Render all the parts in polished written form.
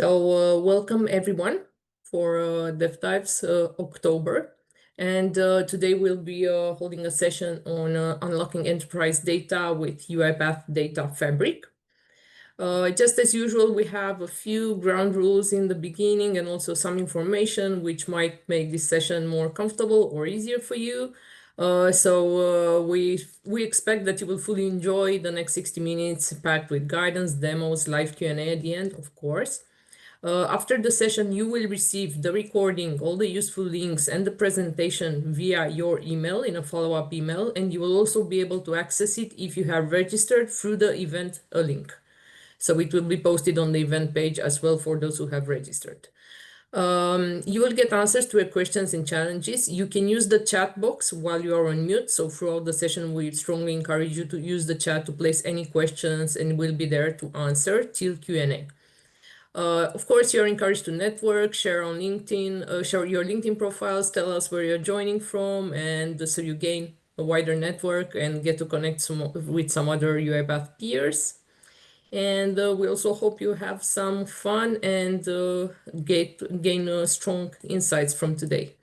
Welcome everyone for Dev Dives October. And today we'll be holding a session on unlocking enterprise data with UiPath Data Fabric. Just as usual, we have a few ground rules in the beginning and also some information which might make this session more comfortable or easier for you. We expect that you will fully enjoy the next 60 minutes packed with guidance, demos, live Q&A at the end, of course. After the session, you will receive the recording, all the useful links, and the presentation via your email in a follow-up email, and you will also be able to access it if you have registered through the event link. So it will be posted on the event page as well for those who have registered. You will get answers to your questions and challenges. You can use the chat box while you are on mute. So throughout the session, we strongly encourage you to use the chat to place any questions, and we'll be there to answer till Q&A. Of course, you're encouraged to network, share on LinkedIn, share your LinkedIn profiles, tell us where you're joining from, and so you gain a wider network and get to connect with some other UiPath peers. And we also hope you have some fun and gain strong insights from today.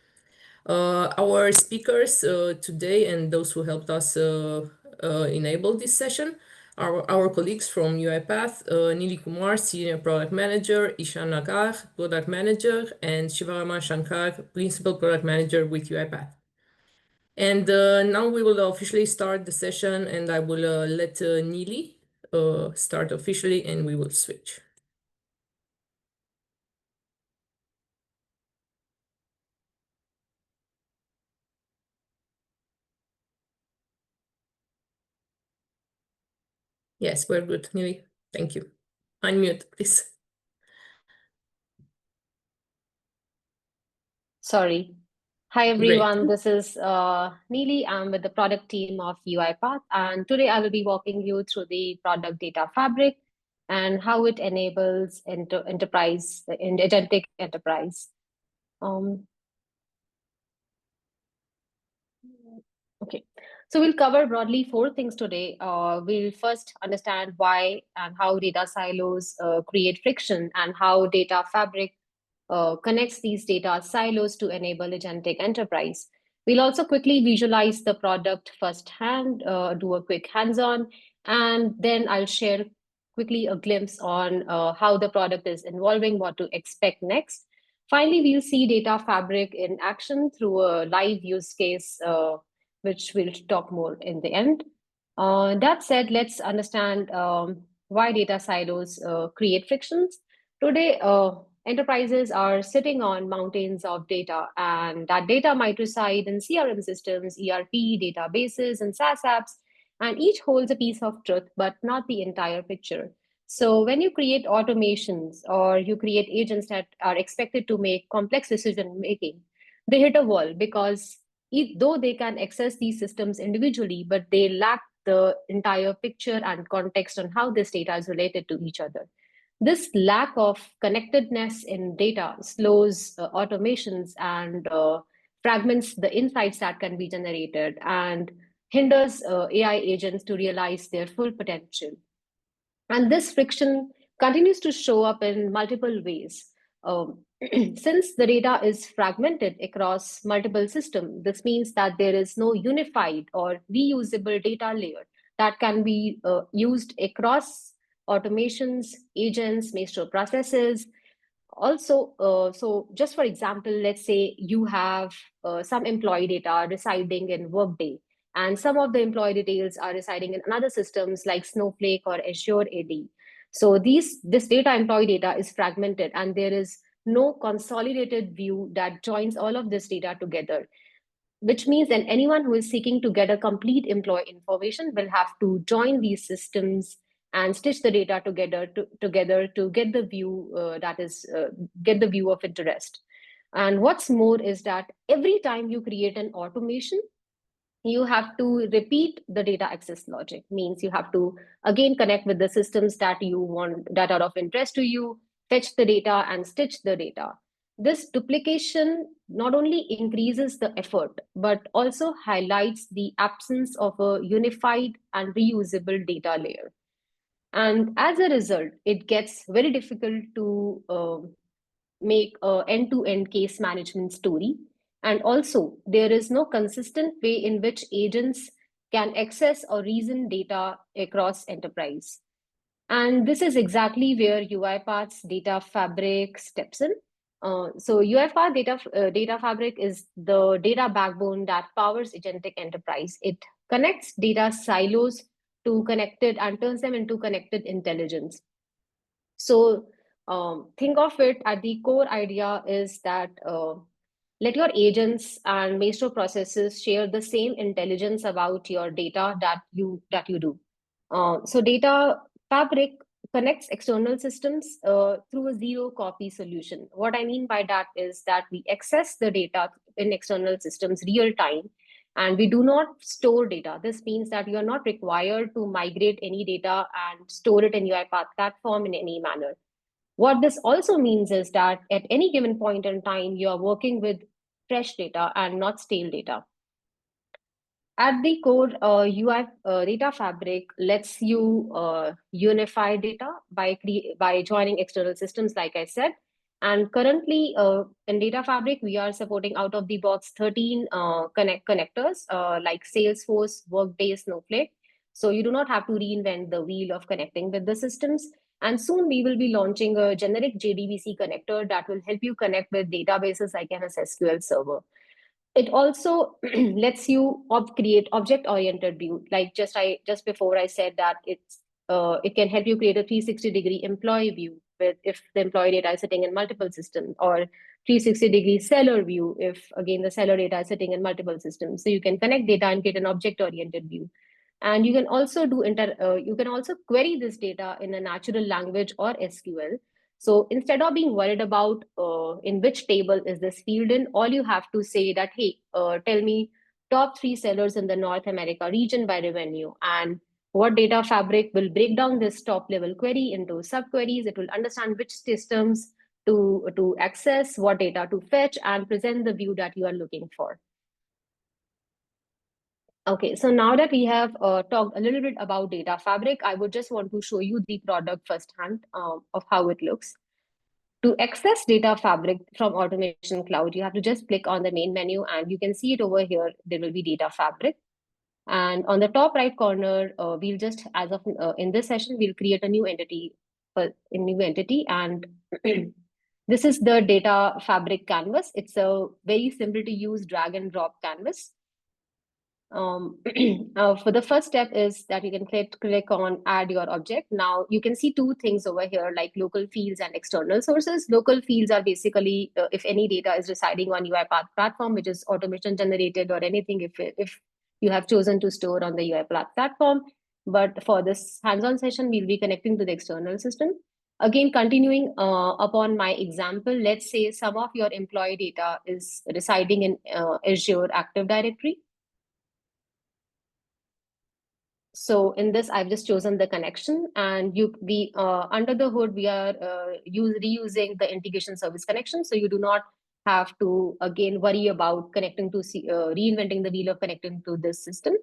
Our speakers today and those who helped us enable this session are our colleagues from UiPath, Nili Kumar, Senior Product Manager, Ishan Nagar, Product Manager, and Shivarama Shankar, Principal Product Manager with UiPath. And now we will officially start the session, and I will let Nili start officially, and we will switch. Yes, we're good, Nili. Thank you. Unmute, please. Sorry. Hi, everyone. Great. This is Neeli. I'm with the product team of UiPath, and today I will be walking you through the product data fabric and how it enables enterprise in agentic enterprise. Okay. So we'll cover broadly 4 things today. We'll first understand why and how data silos create friction and how data fabric connects these data silos to enable agentic enterprise. We'll also quickly visualize the product firsthand, do a quick hands-on, and then I'll share quickly a glimpse on how the product is evolving, what to expect next. Finally, we'll see data fabric in action through a live use case, which we'll talk more in the end. That said, let's understand why data silos create frictions. Today, enterprises are sitting on mountains of data, and that data might reside in CRM systems, ERP, databases, and SaaS apps, and each holds a piece of truth, but not the entire picture. So when you create automations or you create agents that are expected to make complex decision-making, they hit a wall because though they can access these systems individually, but they lack the entire picture and context on how this data is related to each other. This lack of connectedness in data slows automations and fragments the insights that can be generated and hinders AI agents to realize their full potential. And this friction continues to show up in multiple ways. Since the data is fragmented across multiple systems, this means that there is no unified or reusable data layer that can be used across automations, agents, master processes. Also, so just for example, let's say you have some employee data residing in Workday, and some of the employee details are residing in other systems like Snowflake or Azure AD. So this data, employee data, is fragmented, and there is no consolidated view that joins all of this data together, which means that anyone who is seeking to get a complete employee information will have to join these systems and stitch the data together to get the view get the view of interest. And what's more is that every time you create an automation, you have to repeat the data access logic. Means you have to again connect with the systems that you want, that are of interest to you, fetch the data and stitch the data. This duplication not only increases the effort, but also highlights the absence of a unified and reusable data layer. And as a result, it gets very difficult to make a end-to-end case management story. And also, there is no consistent way in which agents can access or reason data across enterprise. And this is exactly where UiPath's data fabric steps in. So UiPath data fabric is the data backbone that powers agentic enterprise. It connects data silos to connected and turns them into connected intelligence. So think of it at the core idea is that let your agents and maestro processes share the same intelligence about your data that you do. So data fabric connects external systems through a zero copy solution. What I mean by that is that we access the data in external systems real time, and we do not store data. This means that you are not required to migrate any data and store it in UiPath platform in any manner. What this also means is that at any given point in time, you are working with fresh data and not stale data. At the core, UI Data Fabric lets you unify data by joining external systems, like I said. And currently, in Data Fabric, we are supporting out of the box 13 connectors like Salesforce, Workday, Snowflake. So you do not have to reinvent the wheel of connecting with the systems. And soon we will be launching a generic JDBC connector that will help you connect with databases like MS SQL Server. It also lets you create object oriented view, like just before I said that it can help you create a 360-degree employee view with if the employee data is sitting in multiple systems, or 360-degree seller view if again the seller data is sitting in multiple systems. So you can connect data and get an object oriented view. And you can also you can also query this data in a natural language or SQL. So instead of being worried about in which table is this field in, all you have to say that, hey, tell me top three sellers in the North America region by revenue. And what data fabric will break down this top level query into subqueries. It will understand which systems to access, what data to fetch, and present the view that you are looking for. Okay, so now that we have talked a little bit about data fabric, I would just want to show you the product firsthand of how it looks. To access data fabric from Automation Cloud, you have to just click on the main menu and you can see it over here. There will be data fabric. And on the top right corner, we'll just, as of in this session, we'll create a new entity, and this is the data fabric canvas. It's a very simple to use drag and drop canvas. For the first step is that you can click on add your object. Now you can see two things over here, like local fields and external sources. Local fields are basically if any data is residing on UiPath platform, which is automation generated or anything if you have chosen to store on the UiPath platform. But for this hands-on session, we'll be connecting to the external system. Again, continuing upon my example, let's say some of your employee data is residing in Azure Active Directory. So in this, I've just chosen the connection, and we under the hood we are reusing the integration service connection. So you do not have to again worry about connecting to reinventing the wheel of connecting to this system.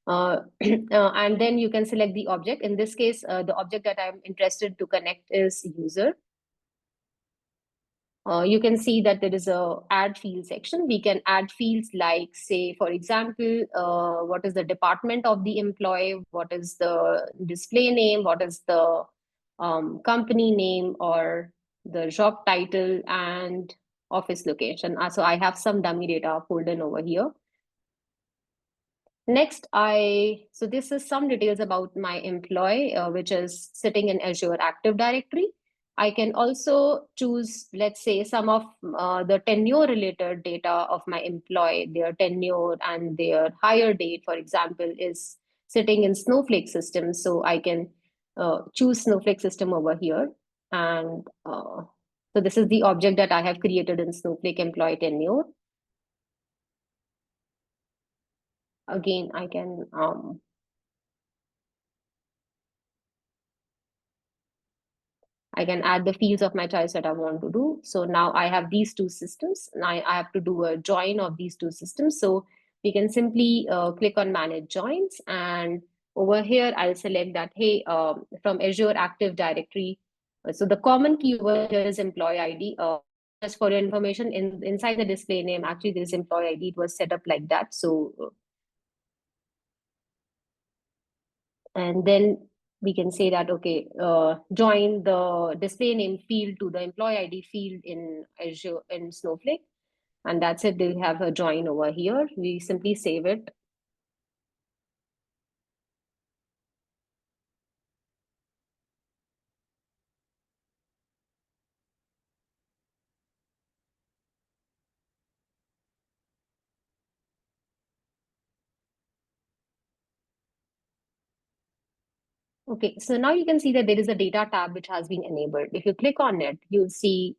And then you can select the object. In this case, the object that I'm interested to connect is user. You can see that there is a add field section. We can add fields like, say, for example, what is the department of the employee, what is the display name, what is the company name or the job title and office location. So I have some dummy data pulled in over here. Next, so this is some details about my employee, which is sitting in Azure Active Directory. I can also choose, let's say, some of the tenure related data of my employee, their tenure and their hire date, for example, is sitting in Snowflake system. So I can choose Snowflake system over here. And so this is the object that I have created in Snowflake employee tenure. Again, I can add the fields of my choice that I want to do. So now I have these two systems. Now I have to do a join of these two systems. So we can simply click on manage joins, and Over here, I'll select that, hey, from Azure Active Directory. So the common key over here is employee ID. Just for your information, inside the display name, actually, this employee ID, it was set up like that. So, and then we can say that, okay, join the display name field to the employee ID field in Azure in Snowflake. And that's it. They have a join over here. We simply save it. Okay, so now you can see that there is a data tab which has been enabled. If you click on it, you'll see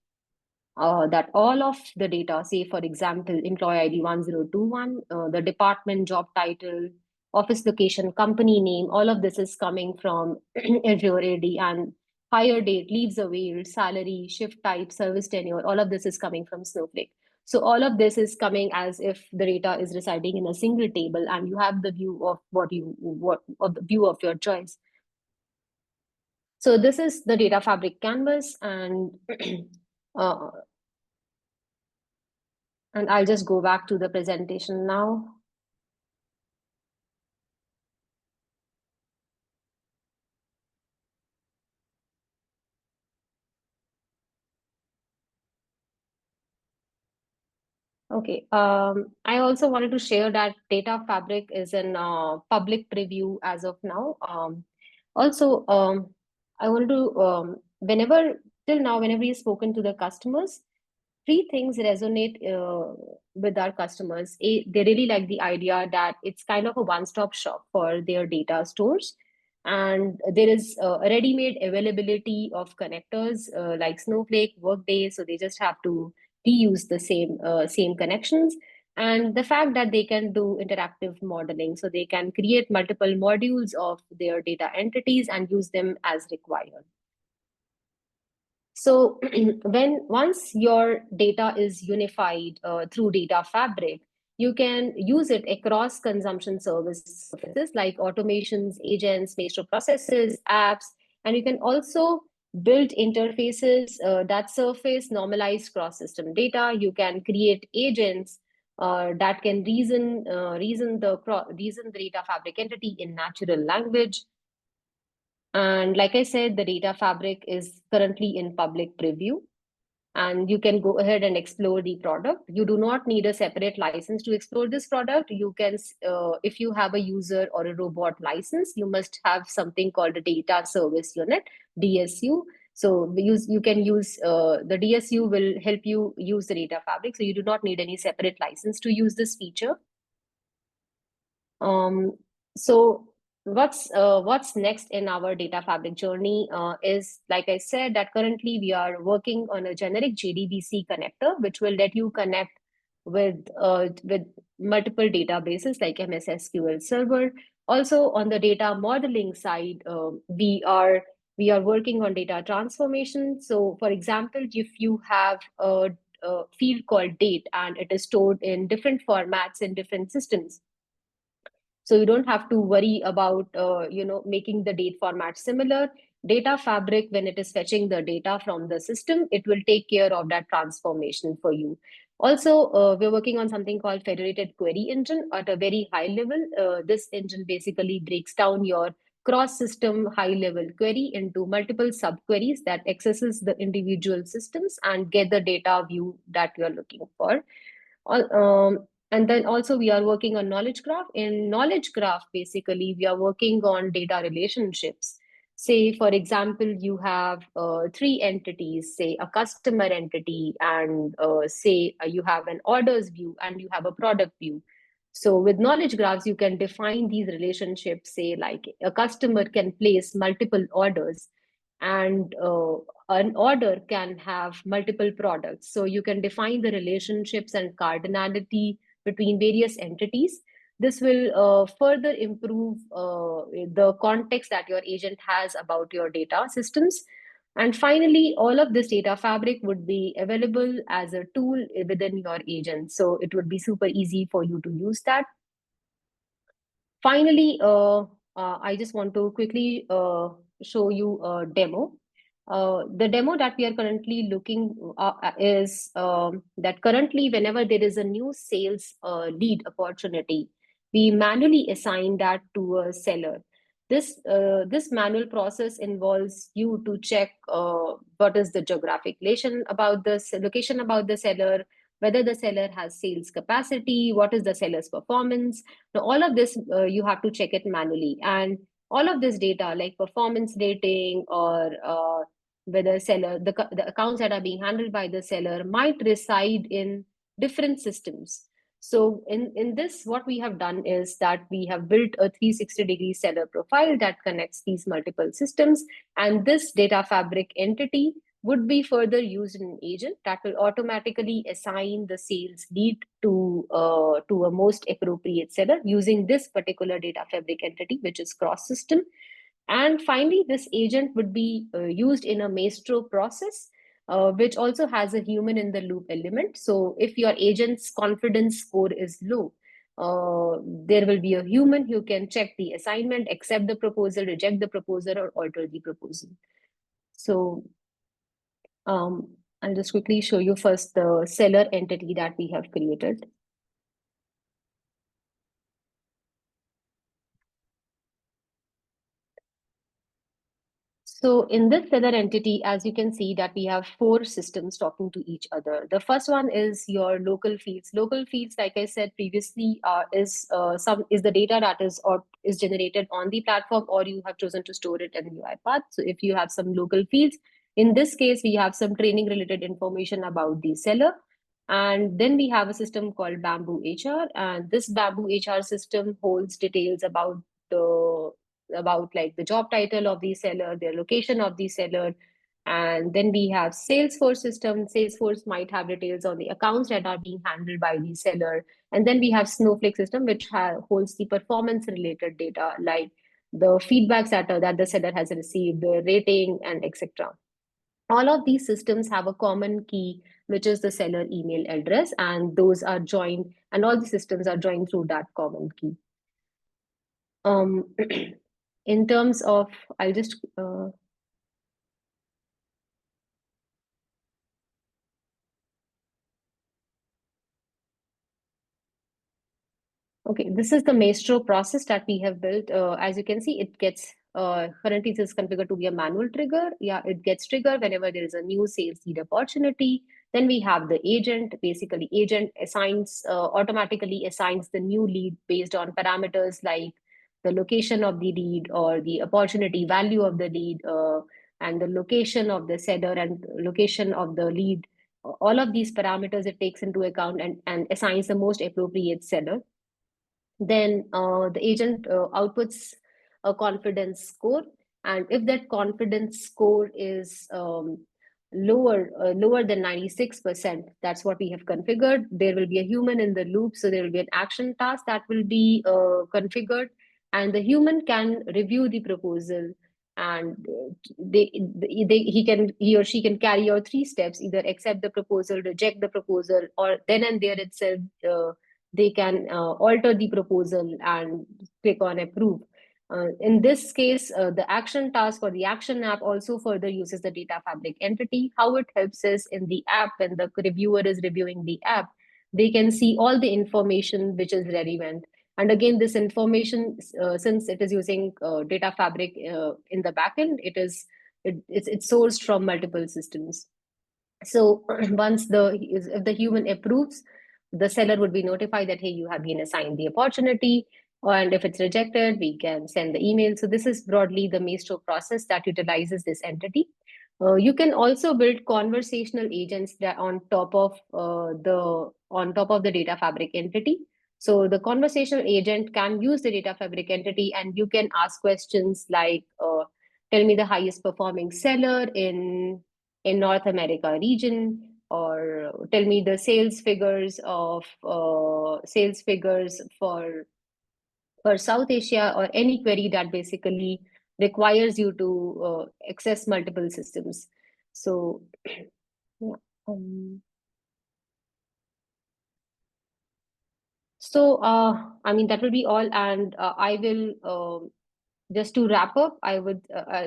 that all of the data, say for example, employee ID 1021, the department, job title, office location, company name, all of this is coming from Azure AD, and hire date, leaves availed, salary, shift type, service tenure, all of this is coming from Snowflake. So all of this is coming as if the data is residing in a single table, and you have the view of what of the view of your choice. So this is the data fabric canvas, uh, and I'll just go back to the presentation now. Okay. I also wanted to share that Data Fabric is in public preview as of now. Also, I want to till now, whenever you've spoken to the customers, three things resonate with our customers. They really like the idea that it's kind of a one-stop shop for their data stores. And there is a ready-made availability of connectors like Snowflake, Workday, so they just have to reuse the same connections. And the fact that they can do interactive modeling, so they can create multiple modules of their data entities and use them as required. So when once your data is unified through data fabric, you can use it across consumption services like automations, agents, major processes, apps, and you can also build interfaces that surface normalized cross-system data. You can create agents that can reason the data fabric entity in natural language. And like I said, the data fabric is currently in public preview, and you can go ahead and explore the product. You do not need a separate license to explore this product. You can, if you have a user or a robot license, you must have something called a data service unit, DSU. So you can use the DSU will help you use the data fabric. So you do not need any separate license to use this feature. Um, so what's next in our data fabric journey is, like I said, that currently we are working on a generic JDBC connector, which will let you connect with multiple databases like MS SQL Server. Also on the data modeling side, we are working on data transformation. So for example, if you have a field called date and it is stored in different formats in different systems, so you don't have to worry about making the date format similar. Data fabric, when it is fetching the data from the system, it will take care of that transformation for you. Also, we're working on something called federated query engine at a very high level. This engine basically breaks down your cross system high level query into multiple subqueries that accesses the individual systems and get the data view that you're looking for. And then also we are working on knowledge graph. In knowledge graph, basically, we are working on data relationships. Say, for example, you have three entities, say a customer entity, and say you have an orders view and you have a product view. So with knowledge graphs, you can define these relationships, say like a customer can place multiple orders, and an order can have multiple products. So you can define the relationships and cardinality between various entities. This will further improve the context that your agent has about your data systems. And finally, all of this data fabric would be available as a tool within your agent. So it would be super easy for you to use that. Finally, I just want to quickly show you a demo. The demo that we are currently looking is that currently, whenever there is a new sales lead opportunity, we manually assign that to a seller. This manual process involves you to check what is the geographic location about the seller, whether the seller has sales capacity, what is the seller's performance. Now, all of this you have to check it manually, and all of this data like performance rating or whether the accounts that are being handled by the seller might reside in different systems. So in this, what we have done is that we have built a 360-degree seller profile that connects these multiple systems. And this data fabric entity would be further used in an agent that will automatically assign the sales lead to a most appropriate seller using this particular data fabric entity, which is cross system. And finally, this agent would be used in a maestro process, which also has a human in the loop element. So if your agent's confidence score is low, there will be a human who can check the assignment, accept the proposal, reject the proposal, or alter the proposal. So I'll just quickly show you first the seller entity that we have created. So in this seller entity, as you can see that we have four systems talking to each other. The first one is your local fields. Local fields, like I said previously, is the data that is generated on the platform, or you have chosen to store it in UiPath. So if you have some local fields, in this case, we have some training related information about the seller. And then we have a system called Bamboo HR, and this Bamboo HR system holds details the about like the job title of the seller, their location of the seller. And then we have Salesforce system. Salesforce might have details on the accounts that are being handled by the seller. And then we have Snowflake system, which holds the performance related data, like the feedbacks that the seller has received, the rating, and etc. All of these systems have a common key, which is the seller email address, and those are joined, and all the systems are joined through that common key. In terms of, I'll just okay, this is the Maestro process that we have built. As you can see, it gets currently it is configured to be a manual trigger. Yeah, it gets triggered whenever there is a new sales lead opportunity. Then we have the agent. Basically, agent automatically assigns the new lead based on parameters like the location of the lead or the opportunity value of the lead, and the location of the seller and location of the lead. All of these parameters it takes into account and assigns the most appropriate seller. Then the agent outputs a confidence score, and if that confidence score is lower than 96%, that's what we have configured. There will be a human in the loop, so there will be an action task that will be configured, and the human can review the proposal, and he or she can carry out three steps: either accept the proposal, reject the proposal, or then and there itself they can alter the proposal and click on approve. In this case, the action task or the action app also further uses the data fabric entity. How it helps is in the app, when the reviewer is reviewing the app, they can see all the information which is relevant. And again, this information, since it is using data fabric in the backend, it's sourced from multiple systems. So once if the human approves, the seller would be notified that, hey, you have been assigned the opportunity. And if it's rejected, we can send the email. So this is broadly the Maestro process that utilizes this entity. You can also build conversational agents that on top of the data fabric entity. So the conversational agent can use the data fabric entity, and you can ask questions like, tell me the highest performing seller in North America region, or tell me the sales figures for South Asia, or any query that basically requires you to access multiple systems. So, yeah. I mean, that will be all, and I will Just to wrap up, I would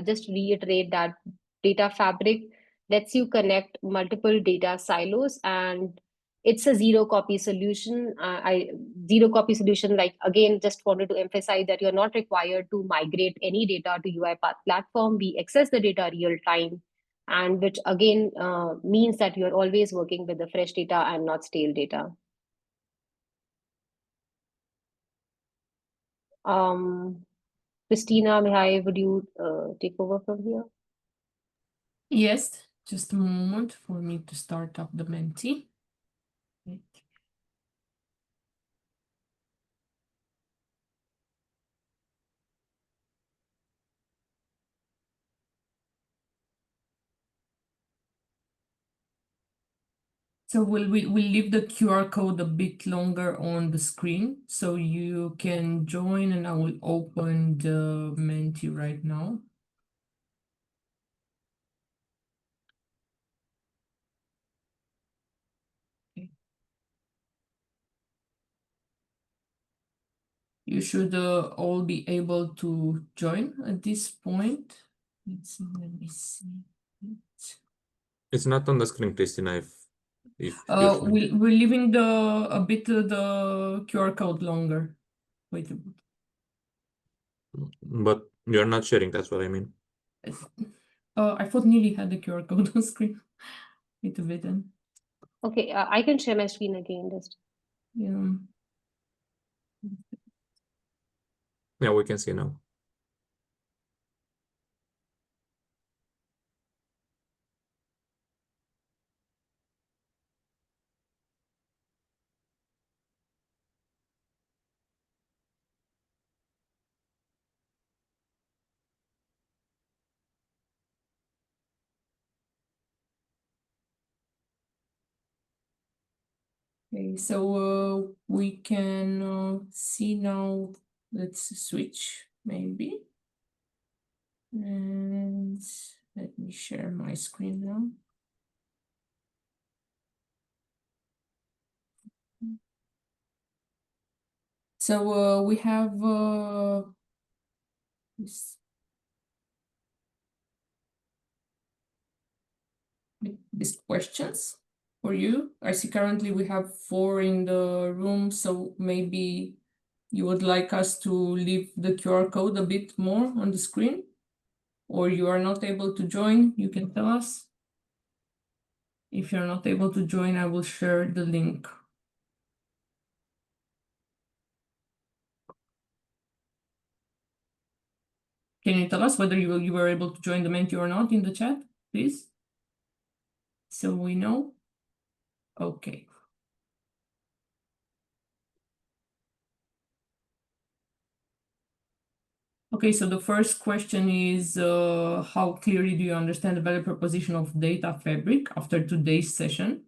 just reiterate that data fabric lets you connect multiple data silos, and it's a zero copy solution. I Zero copy solution. Like, again, just wanted to emphasize that you're not required to migrate any data to UiPath platform. We access the data real time, and which again means that you're always working with the fresh data and not stale data. Um, Christina, Mihai, would you take over from here? Yes, just a moment for me to start up the Menti. So we'll leave the QR code a bit longer on the screen so you can join, and I will open the Menti right now. Okay. You should all be able to join at this point. Let me see. It's not on the screen, Christina, if you're showing. We're leaving a bit the QR code longer. Wait a bit. But you're not sharing, that's what I mean. I thought Neely had the QR code on screen. Wait a bit then. Okay, I can share my screen again. Just Yeah. Yeah, we can see now. Okay, so we can see now. Let's switch maybe. And let me share my screen now. So we have these questions for you. I see currently we have 4 in the room, so maybe you would like us to leave the QR code a bit more on the screen, or you are not able to join, you can tell us. If you're not able to join, I will share the link. Can you tell us whether you were able to join the Menti or not in the chat, please? So we know. Okay. Okay, so the first question is how clearly do you understand the value proposition of Data Fabric after today's session?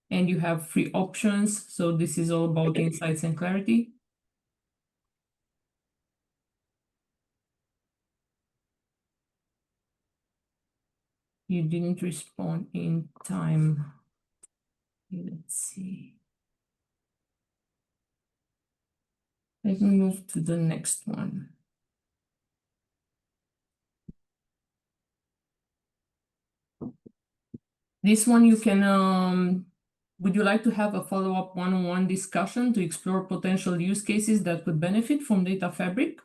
And you have 3 options. So this is all about insights and clarity. You didn't respond in time. Let's see. Let me move to the next one. This one you can, would you like to have a follow-up one-on-one discussion to explore potential use cases that could benefit from Data Fabric?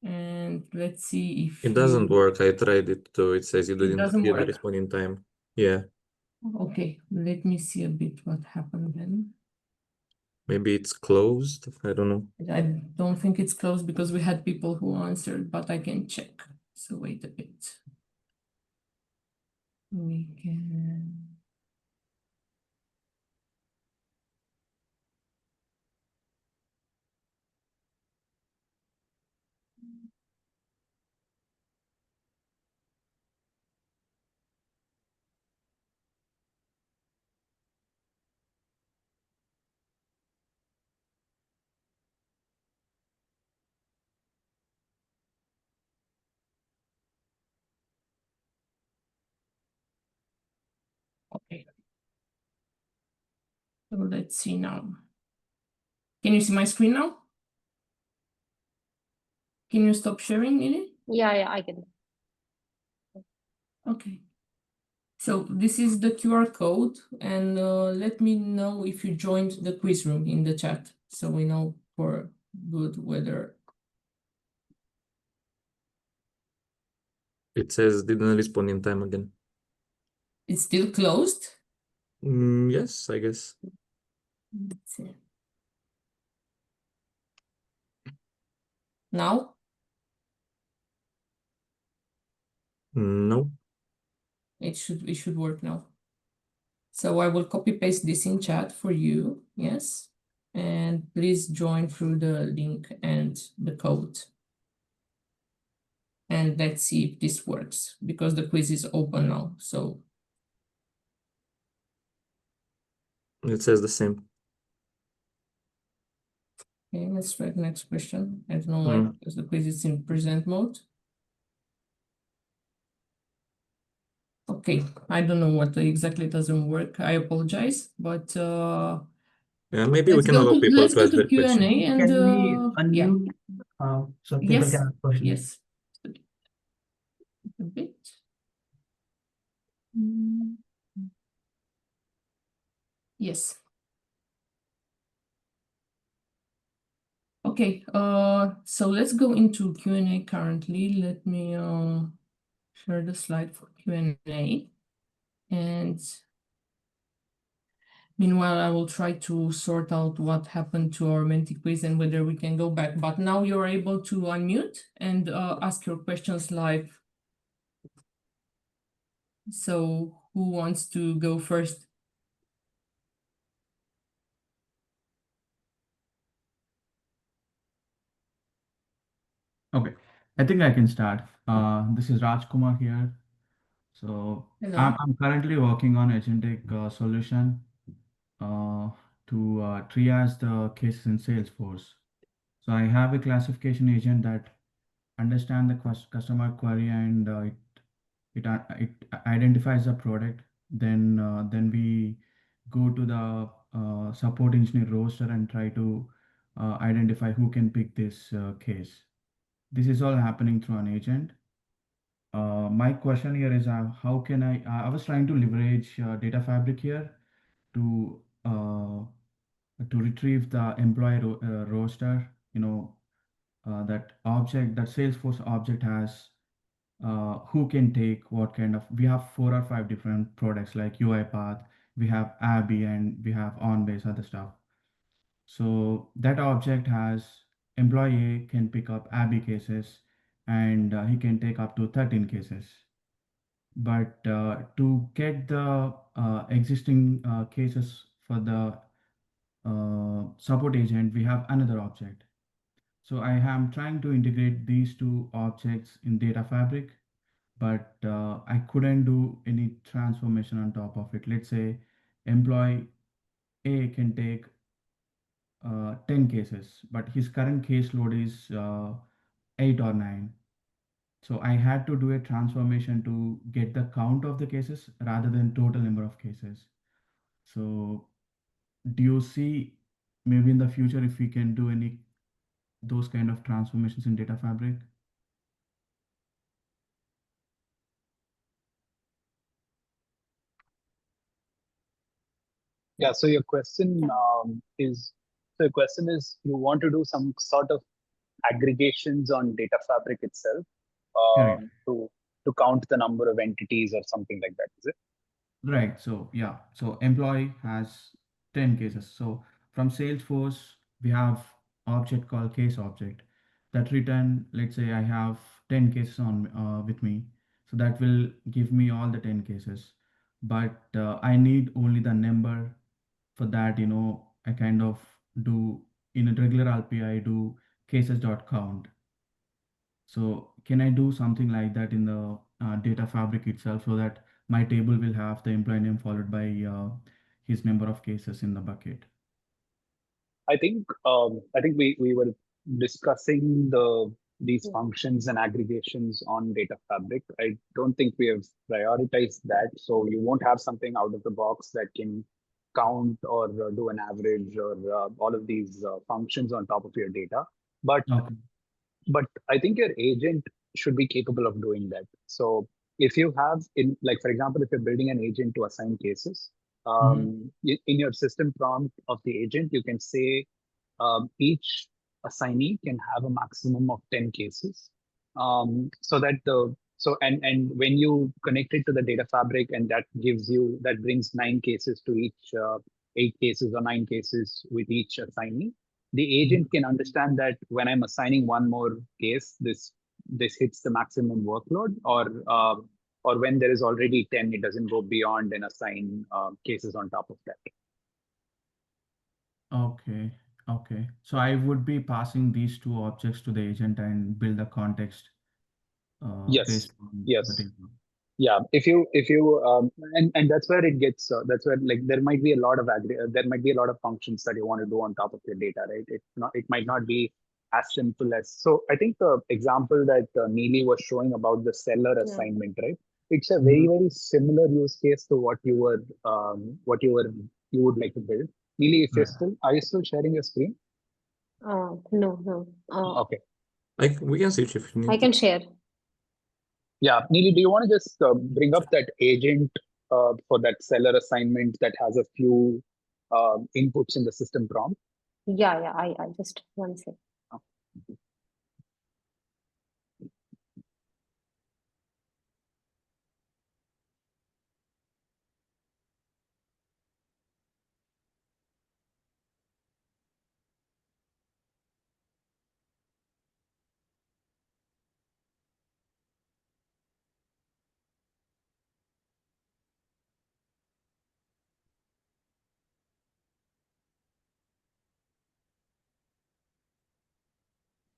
And let's see if It doesn't work. I tried it too. It says you didn't work. respond in time. Yeah. Okay, let me see a bit what happened then. Maybe it's closed. I don't know. I don't think it's closed because we had people who answered, but I can check. So wait a bit. We can. Okay. So let's see now. Can you see my screen now? Can you stop sharing, Nili? Yeah, I can. Okay. So this is the QR code, and let me know if you joined the quiz room in the chat, so we know for good whether It says didn't respond in time again. it's still closed. Yes, I guess. Let's see. Now? No. It should work now. So I will copy paste this in chat for you. Yes. And please join through the link and the code. And let's see if this works, because the quiz is open now. So It says the same. okay, let's try the next question. I don't know why, because the quiz is in present mode. Okay, I don't know what exactly doesn't work. I apologize, but Yeah, maybe we can allow people let's to go ask to their question. Q&A and Can we yeah. unmute so people Yes, can ask questions? yes. A bit. Mm. Yes. Okay, so let's go into Q&A currently. Let me share the slide for Q&A. And meanwhile, I will try to sort out what happened to our Menti quiz and whether we can go back. But now you're able to unmute and ask your questions live. So who wants to go first? Okay, I think I can start. This is Raj Kumar here. So Hello. I'm currently working on agentic solution to triage the cases in Salesforce. So I have a classification agent that understand the customer query and it identifies the product. Then we go to the support engineer roster and try to identify who can pick this case. This is all happening through an agent. My question here is how can I was trying to leverage data fabric here to retrieve the employee roster, that object, that Salesforce object has who can take what kind of, we have 4 or 5 different products like UiPath, we have Abby, and we have OnBase, other stuff. So that object has employee A can pick up Abby cases, and he can take up to 13 cases. But to get the existing cases for the support agent, we have another object. So I am trying to integrate these two objects in data fabric, but I couldn't do any transformation on top of it. Let's say employee A can take 10 cases, but his current caseload is 8 or 9. So I had to do a transformation to get the count of the cases rather than total number of cases. So do you see maybe in the future if we can do any those kind of transformations in data fabric? Yeah, so your question is you want to do some sort of aggregations on data fabric itself Correct. to count the number of entities or something like that, is it? Right. So yeah. So employee has 10 cases. So from Salesforce, we have object called case object that return, let's say I have 10 cases on with me. So that will give me all the 10 cases. But I need only the number for that, I kind of do in a regular RPI, I do cases.count. So can I do something like that in the data fabric itself so that my table will have the employee name followed by his number of cases in the bucket? I think we were discussing these functions and aggregations on data fabric. I don't think we have prioritized that, so you won't have something out of the box that can count or do an average or all of these functions on top of your data. But Okay. but I think your agent should be capable of doing that. So if you have in like for example, if you're building an agent to assign cases, in your system prompt of the agent, you can say each assignee can have a maximum of 10 cases. So that the so and when you connect it to the data fabric, and that brings 9 cases to each 8 cases or 9 cases with each assignee, the agent can understand that when I'm assigning one more case, this hits the maximum workload, or when there is already 10, it doesn't go beyond and assign cases on top of that. Okay, okay. So I would be passing these two objects to the agent and build the context Yes, based on the yes. data. Yeah, if you and that's where it gets that's where like there might be a lot of there might be a lot of functions that you want to do on top of your data, right? It might not be as simple as. So I think the example that Neely was showing about the seller Yeah. assignment, right? It's a very Mhm. very similar use case to you would like to build. Neely, if you're Right. still are you still sharing your screen? No, no. Okay. Like we can switch if you I need to. can share. Yeah, Neely, do you want to just bring up that agent for that seller assignment that has a few inputs in the system prompt? Yeah, yeah. I just one sec.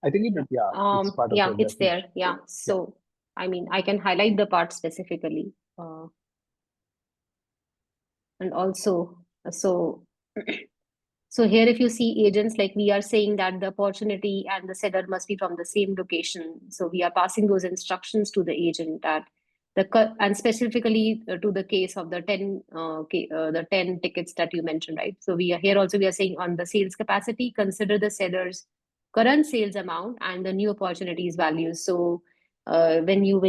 I think Yeah. yeah, it's part of Yeah, the it's there. definition. Yeah. Yeah, So, I mean, I can highlight the part specifically. And also, so so here, if you see agents, like we are saying that the opportunity and the seller must be from the same location. So we are passing those instructions to the agent that and specifically to the case of the 10 tickets that you mentioned, right? So we are here also we are saying on the sales capacity, consider the seller's current sales amount and the new opportunities values. So when you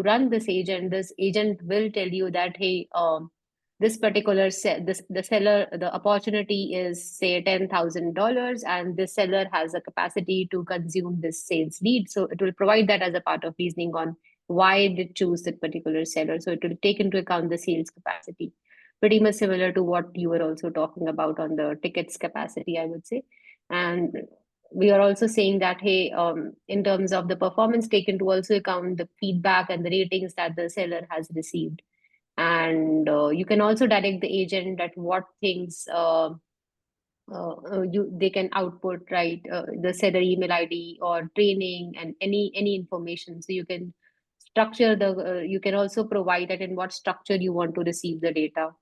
run this agent will tell you that, hey, this particular the seller, the opportunity is say $10,000, and this seller has a capacity to consume this sales lead. So it will provide that as a part of reasoning on why it did choose that particular seller. So it will take into account the sales capacity. Pretty much similar to what you were also talking about on the tickets capacity, I would say. And we are also saying that, hey, in terms of the performance, take into also account the feedback and the ratings that the seller has received. And you can also direct the agent that what things they can output, right? The seller email ID or training and any information. So you can structure you can also provide that in what structure you want to receive the data.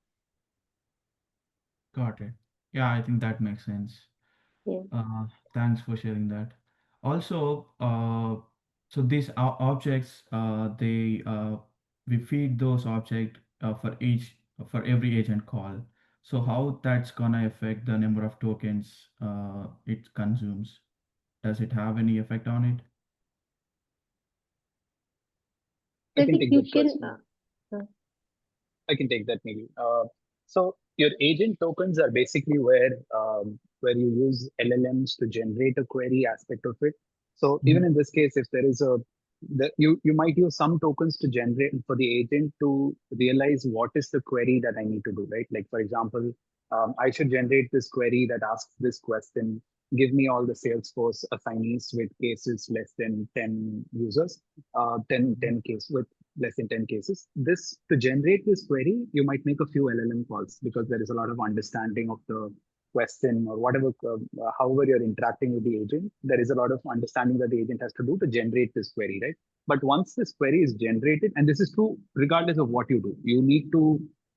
Got it. Yeah, I think that makes sense. Yeah. Uh, Thanks for sharing that. Also, so these objects, we feed those objects for every agent call. So how that's gonna affect the number of tokens it consumes? Does it have any effect on it? I So I can think take you that can. question. Uh, I can take that maybe. So your agent tokens are basically where you use LLMs to generate a query aspect of it. So even Mhm. in this case, if there is you might use some tokens to generate for the agent to realize what is the query that I need to do, right? Like for example, I should generate this query that asks this question. Give me all the Salesforce assignees with cases less than 10 users, 10 case with less than 10 cases. This to generate this query, you might make a few LLM calls because there is a lot of understanding of the question or whatever, however you're interacting with the agent. There is a lot of understanding that the agent has to do to generate this query, right? But once this query is generated, and this is true regardless of what you do,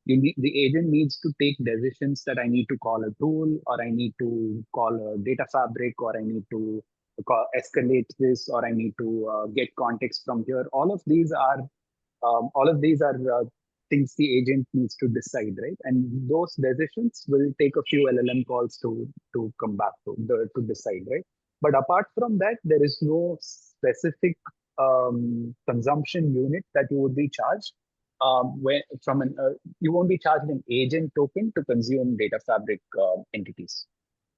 the agent needs to take decisions that I need to call a tool, or I need to call a data fabric, or I need to escalate this, or I need to get context from here. All of these are things the agent needs to decide, right? And those decisions will take a few LLM calls to come back to decide, right? But apart from that, there is no specific consumption unit that you would be charged. Where from an You won't be charged an agent token to consume data fabric entities,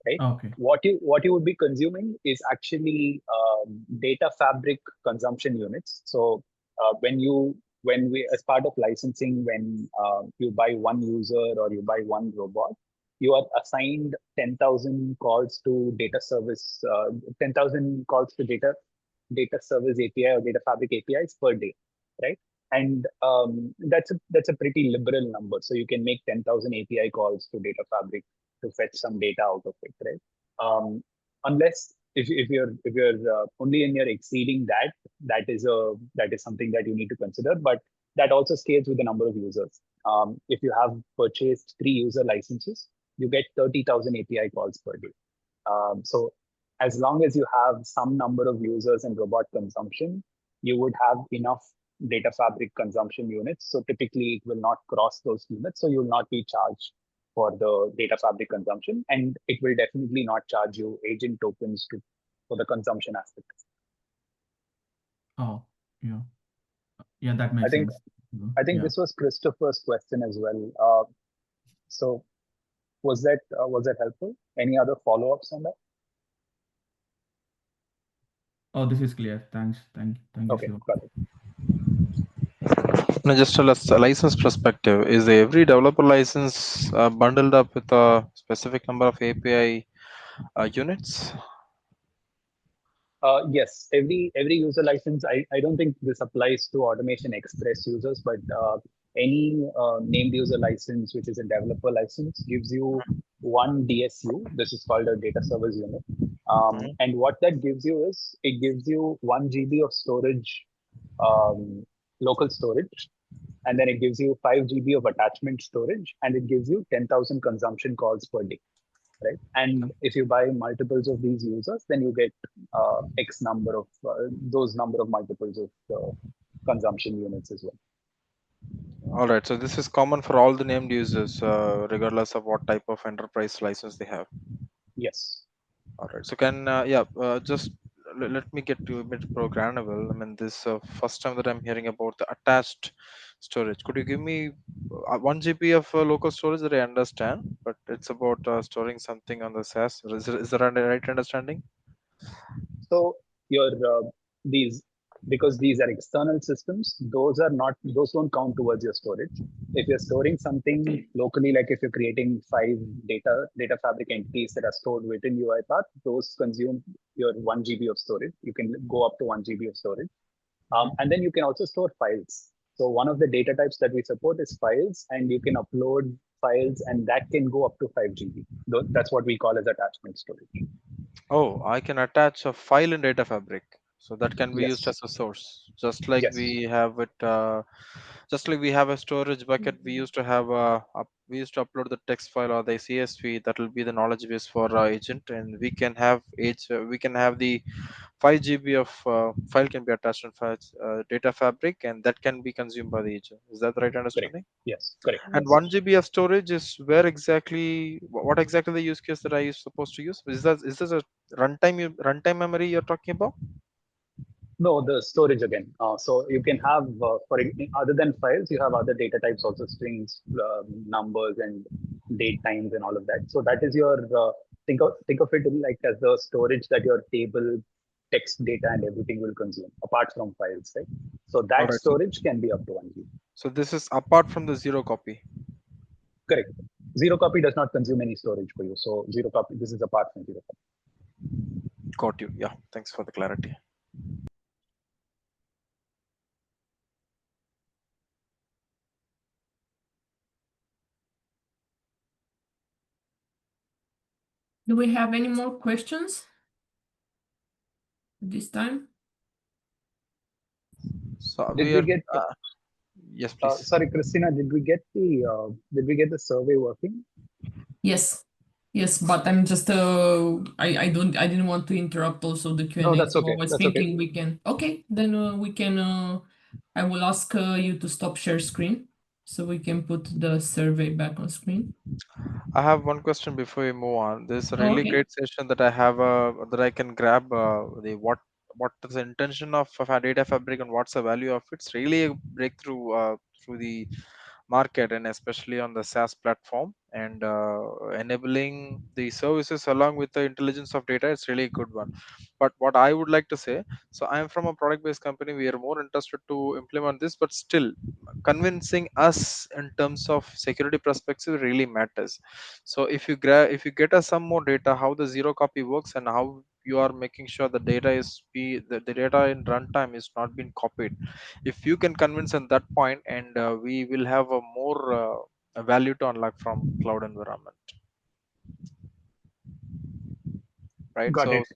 right? Okay. What you would be consuming is actually data fabric consumption units. So when we, as part of licensing, when you buy one user or you buy one robot, you are assigned 10,000 calls to data service, 10,000 calls to data service API or data fabric APIs per day, right? And that's a pretty liberal number. So you can make 10,000 API calls to data fabric to fetch some data out of it, right? Unless if you're only and you're exceeding that, that is something that you need to consider. But that also scales with the number of users. If you have purchased 3 user licenses, you get 30,000 API calls per day. So as long as you have some number of users and robot consumption, you would have enough data fabric consumption units. So typically it will not cross those limits. So you will not be charged for the data fabric consumption, and it will definitely not charge you agent tokens for the consumption aspect. Oh, yeah. Yeah, that I makes think sense. I think Yeah. this was Christopher's question as well. So was that helpful? Any other follow-ups on that? Oh, this is clear. Thanks. Thank you, Okay, Shiva. got it. No, just a license perspective, is every developer license bundled up with a specific number of API units? Yes, every user license. I don't think this applies to Automation Express users, but any named user license, which is a developer license, gives you one DSU. This is called a data service unit. And what that gives you is it gives you 1 GB of storage, local storage, and then it gives you 5 GB of attachment storage, and it gives you 10,000 consumption calls per day, right? And if you buy multiples of these users, then you get X number of those number of multiples of consumption units as well. All right, so this is common for all the named users, regardless of what type of enterprise license they have. Yes. All right, so can just let me get to a bit programmable. I mean, this first time that I'm hearing about the attached storage. Could you give me 1 GB of local storage? That I understand, but it's about storing something on the SaaS. Is that a right understanding? So your these because these are external systems, those don't count towards your storage. If you're storing something locally, like if you're creating 5 data fabric entities that are stored within UiPath, those consume your 1 GB of storage. You can go up to 1 GB of storage. And then you can also store files. So one of the data types that we support is files, and you can upload files, and that can go up to 5 GB. That's what we call as attachment storage. Oh, I can attach a file in Data Fabric, so that can be used Yes. as a source, just like Yes. we have it. Just like we have a storage bucket, we used to have we used to upload the text file or the CSV. That will be the knowledge base for our agent, and we can have we can have the 5 GB of file can be attached in Data Fabric, and that can be consumed by the agent. Is that the right Correct. understanding? Yes. Correct. And Yes. 1 GB of storage is where exactly, what exactly the use case that I is supposed to use? Is this a runtime memory you're talking about? No, the storage again. So you can have other than files, you have other data types also, strings, numbers, and date times, and all of that. So that is your think of it like as the storage that your table, text, data, and everything will consume, apart from files, right? So All that right. So, storage can be up to 1 GB. so this is apart from the zero copy. Correct. Zero copy does not consume any storage for you. So zero copy. This is apart from zero copy. Got you. Yeah. Thanks for the clarity. Do we have any more questions this time? So Did we we are. get? Yes, please. Sorry, Christina. Did we get the survey working? Yes. Yes, but I'm just I didn't want to interrupt also the Q&A. No, that's So I okay. was That's okay. thinking we can. Okay, then we can I will ask you to stop share screen So we can put the survey back on screen. I have one question before we move on. This is a Oh, really okay. great session that I have that I can grab the what is the intention of a data fabric and what's the value of it. It's really a breakthrough through the market and especially on the SaaS platform and enabling the services along with the intelligence of data. It's really a good one. But what I would like to say, so I am from a product based company. We are more interested to implement this, but still convincing us in terms of security perspective really matters. So if you get us some more data how the zero copy works and how you are making sure the data the data in runtime is not being copied, if you can convince at that point, and we will have a more value to unlock from cloud environment, right? Got it.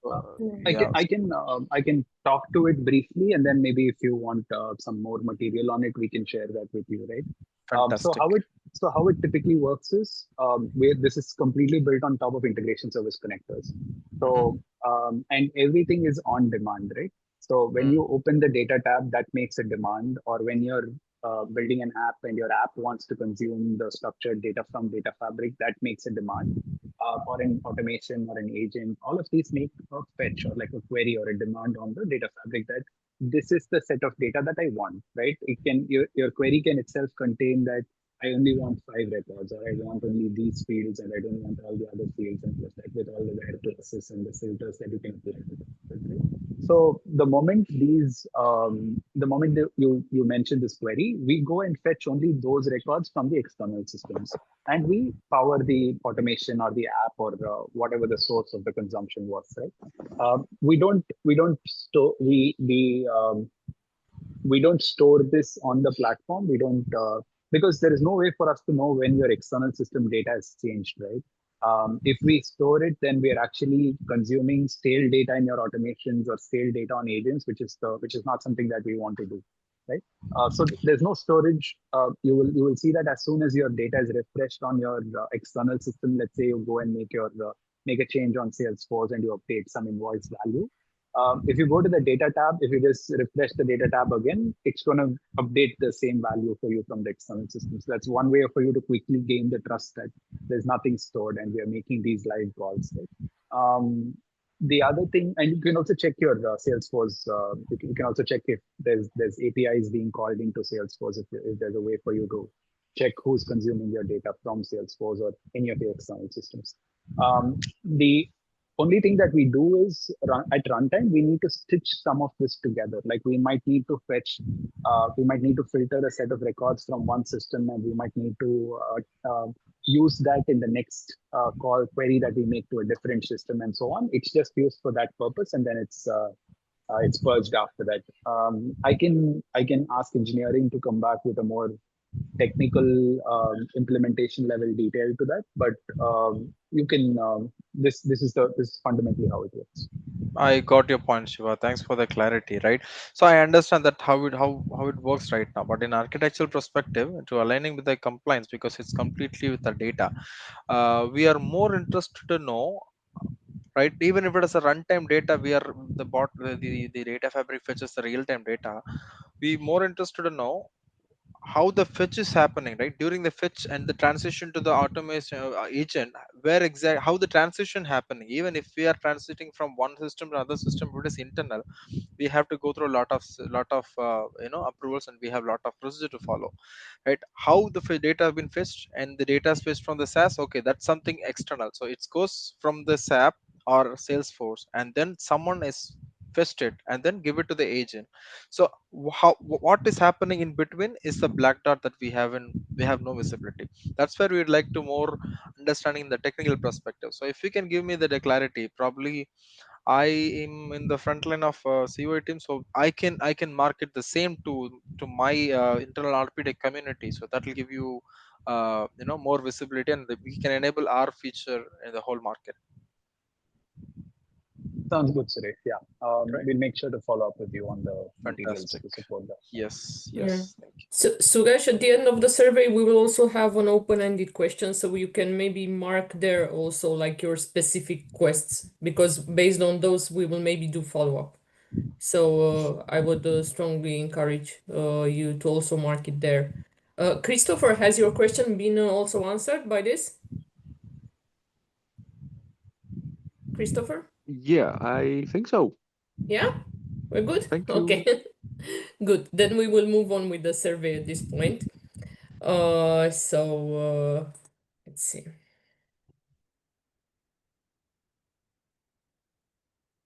I can Yeah, I can I can talk to it briefly, and then maybe if you want some more material on it, we can share that with you, right? Um, so fantastic. how it how it typically works is where this is completely built on top of integration service connectors. Mhm. And everything is on demand, right? So when Mm. you open the data tab, that makes a demand, or when you're building an app and your app wants to consume the structured data from Data Fabric, that makes a demand or an automation or an agent, all of these make a fetch or like a query or a demand on the data fabric that this is the set of data that I want, right? It can your query can itself contain that I only want 5 records, or I want only these fields, and I don't want all the other fields, and plus that with all the where classes and the filters that you can apply to it. Right? So the moment that you mention this query, we go and fetch only those records from the external systems, and we power the automation or the app or whatever the source of the consumption was, right? We don't store we don't store this on the platform. We don't because there is no way for us to know when your external system data has changed, right? If we store it, then we are actually consuming stale data in your automations or stale data on agents, which is not something that we want to do, right? So there's no storage. You will see that as soon as your data is refreshed on your external system. Let's say you go and make a change on Salesforce and you update some invoice value. If you go to the data tab, if you just refresh the data tab again, it's going to update the same value for you from the external system. So that's one way for you to quickly gain the trust that there's nothing stored and we are making these live calls. Right? The other thing, and you can also check your Salesforce. You can also check if there's APIs being called into Salesforce. If there's a way for you to check who's consuming your data from Salesforce or any of your external systems. The only thing that we do is at runtime, we need to stitch some of this together. Like we might need to filter a set of records from one system, and we might need to use that in the next call query that we make to a different system and so on. It's just used for that purpose, and then it's purged after that. I can ask engineering to come back with a more technical implementation level detail to that, but you can this is fundamentally how it works. I got your point, Shiva. Thanks for the clarity, right? So I understand that how it works right now, but in architectural perspective, to aligning with the compliance because it's completely with the data, we are more interested to know, right? Even if it is a runtime data, we are the data fabric fetches the real time data. We more interested to know how the fetch is happening, right? During the fetch and the transition to the automation agent, where exact how the transition happening. Even if we are transiting from one system to another system, it is internal, we have to go through a lot of approvals, and we have a lot of procedure to follow, right? How the data have been fetched, and the data is fetched from the SaaS, okay, that's something external, so it goes from the SAP or Salesforce, and then someone is fetched it and then give it to the agent. So what is happening in between is the black dot that we have no visibility. That's where we'd like to more understanding the technical perspective. So if you can give me the clarity, probably I am in the front line of COI team, so I can market the same to my internal RPD community. So that will give you more visibility, and we can enable our feature in the whole market. Sounds good, Suresh. Yeah, Right? we'll make sure to follow up with you on the materials Fantastic. to support that. Yes, Yeah. yes. Thank you. So, Suresh, at the end of the survey, we will also have an open-ended question, so you can maybe mark there also like your specific quests, because based on those, we will maybe do follow-up. So I would strongly encourage you to also mark it there. Christopher, has your question been also answered by this? Christopher? Yeah, I think so. Yeah? We're good? Thank you. Okay. Good. Then we will move on with the survey at this point. Let's see.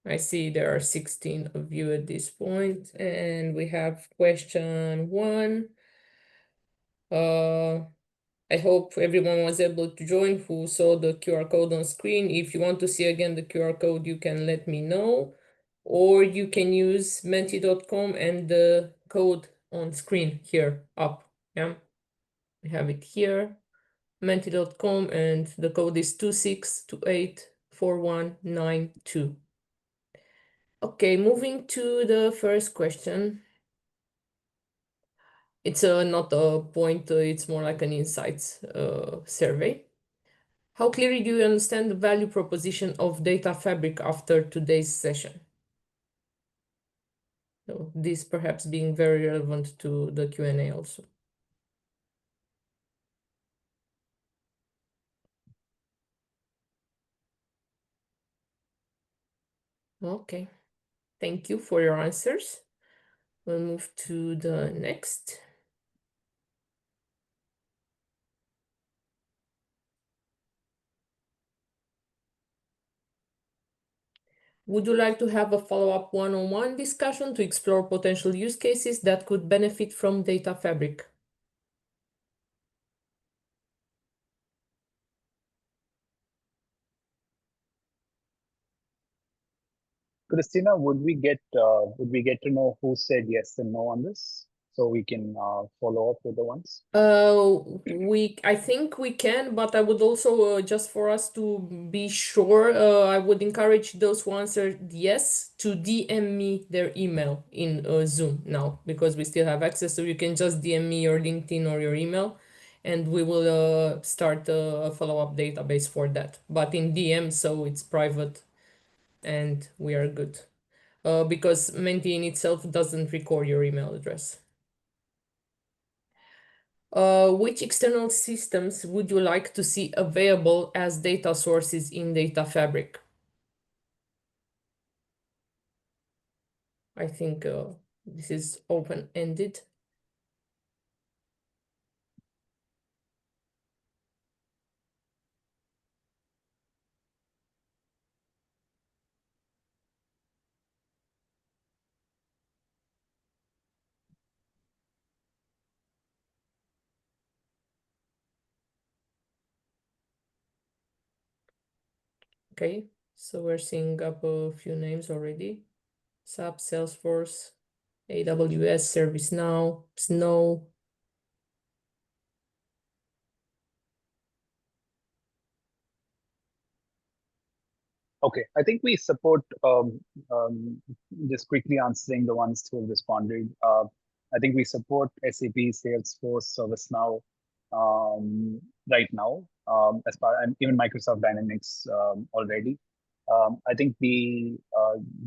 I see there are 16 of you at this point, and we have question 1. I hope everyone was able to join who saw the QR code on screen. If you want to see again the QR code, you can let me know, or you can use menti.com and the code on screen here up. Yeah, we have it here, menti.com, and the code is 26284192. Okay, moving to the first question. It's not a point, it's more like an insights survey. How clearly do you understand the value proposition of Data Fabric after today's session? So this perhaps being very relevant to the Q&A also. Okay, thank you for your answers. We'll move to the next. Would you like to have a follow-up one-on-one discussion to explore potential use cases that could benefit from Data Fabric? Christina, would we get to know who said yes and no on this, so we can follow up with the ones? I think we can, but I would also just for us to be sure, I would encourage those who answered yes to DM me their email in Zoom now, because we still have access, so you can just DM me your LinkedIn or your email, and we will start a follow-up database for that. But in DM, so it's private, and we are good. Because Menti in itself doesn't record your email address. Which external systems would you like to see available as data sources in Data Fabric? I think this is open-ended. Okay, so we're seeing up a few names already. SAP, Salesforce, AWS, ServiceNow, Snow. Okay, I think we support, just quickly answering the ones who have responded. I think we support SAP, Salesforce, ServiceNow right now, as far, and even Microsoft Dynamics already. I think the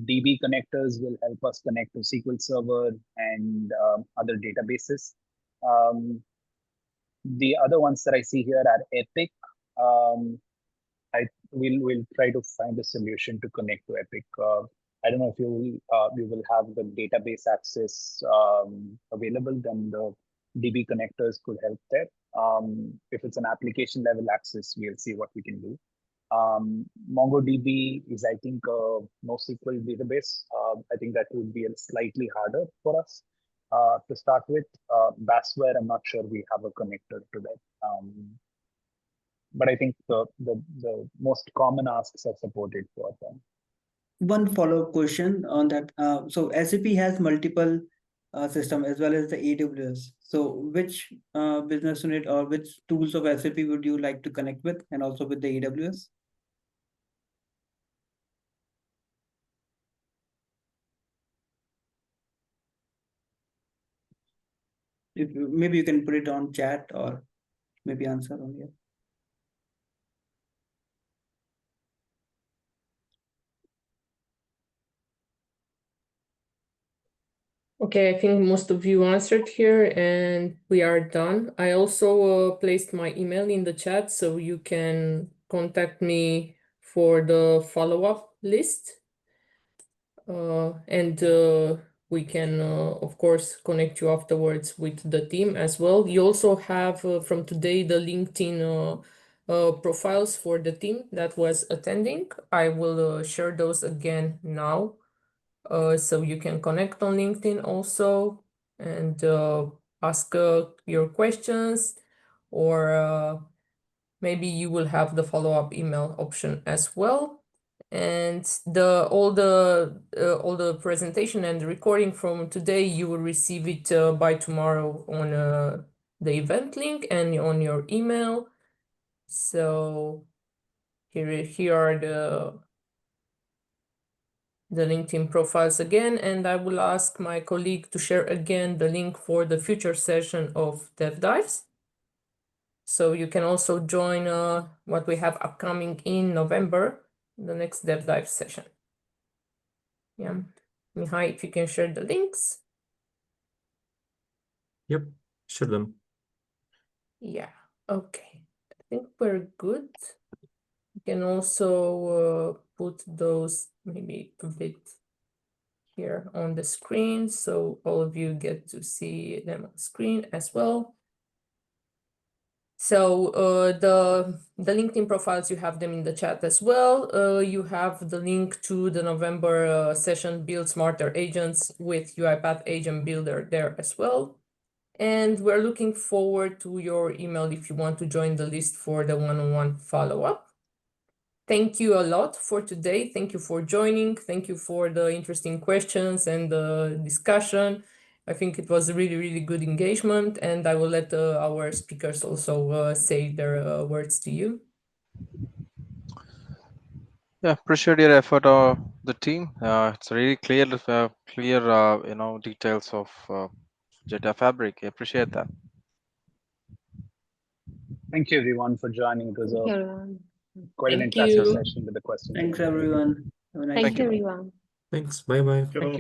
DB connectors will help us connect to SQL Server and other databases. The other ones that I see here are Epic. I will try to find a solution to connect to Epic. I don't know if you will have the database access available, then the DB connectors could help there. If it's an application level access, we'll see what we can do. MongoDB is, I think, a NoSQL database. I think that would be a slightly harder for us to start with. Bassware, I'm not sure we have a connector to that. But I think the most common asks are supported for them. One follow-up question on that. So SAP has multiple system as well as the AWS. So which business unit or which tools of SAP would you like to connect with, and also with the AWS? If maybe you can put it on chat or maybe answer on here. Okay, I think most of you answered here and we are done. I also placed my email in the chat so you can contact me for the follow-up list. And we can, of course, connect you afterwards with the team as well. You also have from today the LinkedIn profiles for the team that was attending. I will share those again now. So you can connect on LinkedIn also and ask your questions, or maybe you will have the follow-up email option as well. And all the presentation and the recording from today, you will receive it by tomorrow on the event link and on your email. So here are the LinkedIn profiles again, and I will ask my colleague to share again the link for the future session of Dev Dives. So you can also join what we have upcoming in November, the next Dev Dive session. Yeah, Mihai, if you can share the links. Yep, share them. Yeah, okay. I think we're good. You can also put those maybe a bit here on the screen so all of you get to see them on screen as well. So the LinkedIn profiles, you have them in the chat as well. You have the link to the November session, Build Smarter Agents with UiPath Agent Builder there as well. And we're looking forward to your email if you want to join the list for the one-on-one follow-up. Thank you a lot for today. Thank you for joining. Thank you for the interesting questions and the discussion. I think it was a really, really good engagement, and I will let our speakers also say their words to you. Yeah, appreciate your effort, the team. It's really clear, details of Data Fabric. I appreciate that. Thank you everyone for joining. It was Thank you, everyone. quite an Thank interactive you. session with the questions. Thanks everyone. Have a nice Thank day. you, everyone. Thanks. Bye bye. Thank you.